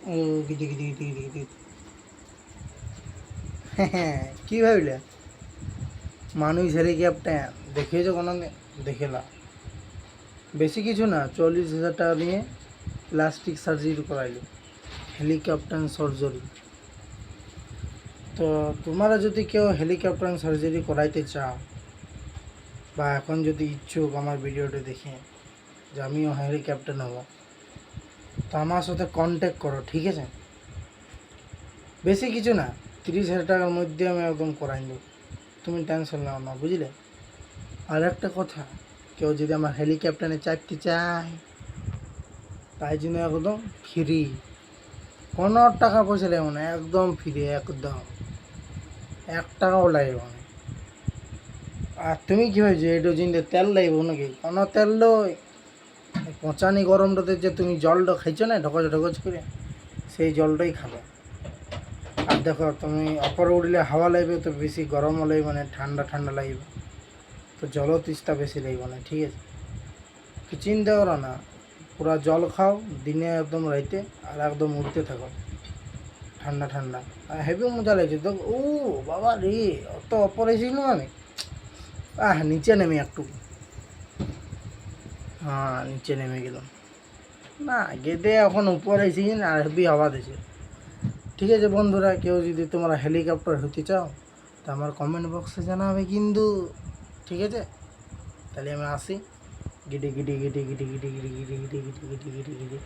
ও গিটি গিটি গিটি গিটি গিটি। হ্যাঁ, কী ভাবলে মানুষ হেলিকপ্টার দেখিয়েছো কোনো দিন? দেখেলা বেশি কিছু না, 40,000 টাকা নিয়ে প্লাস্টিক সার্জারি করাইলো, হেলিকপ্টার সার্জারি। তো তোমরা যদি কেউ হেলিকপ্টার সার্জারি করাইতে চাও বা এখন যদি ইচ্ছুক আমার ভিডিওটা দেখে যে আমিও হেলিকপ্টার নেব, তো আমার সাথে কন্ট্যাক্ট করো, ঠিক আছে? বেশি কিছু না, 30,000 টাকার মধ্যে আমি একদম করাই দেবো, তুমি টেনশন নাও না, বুঝলে? আর একটা কথা, কেউ যদি আমার হেলিকপ্টারে চাপতে চায় তাই জন্য একদম ফ্রি, কোনো টাকা পয়সা লাগবে না, একদম ফ্রি, একদম 1 টাকাও লাগবে না। আর তুমি কী ভাবছো এটা জিনিসে তেল লাগবে নাকি? কোনো তেল নয়, পচানি গরমটাতে যে তুমি জলটা খাইছো না ঢকচ ঢকচ করে, সেই জলটাই খাবে। আর দেখো তুমি অপরে উঠলে হাওয়া লাগবে তো বেশি, গরমও লাগবে না, ঠান্ডা ঠান্ডা লাগবে, তো জলও তিস্তা বেশি লাগবে না, ঠিক আছে? তো চিন্তা করো না, পুরা জল খাও দিনে একদম রাইতে, আর একদম উঠতে থাকো ঠান্ডা ঠান্ডা, আর হেভি মজা লাগছে তো। ও বাবা রে, অত অপরে ছিলাম আমি। নিচে নেমে একটু, হ্যাঁ নিচে নেমে গেলাম, না গেটে এখন উপরে এসেছি আর হেভি হাওয়া দিছে। ঠিক আছে বন্ধুরা, কেউ যদি তোমরা হেলিকপ্টার হতে চাও তা আমার কমেন্ট বক্সে জানাবে কিন্তু, ঠিক আছে? তাহলে আমি আসি, গিটি গিটি গিটি গিটি গিটি গিটি গিটি গিটি গিটি গিটি গিটি গিটি।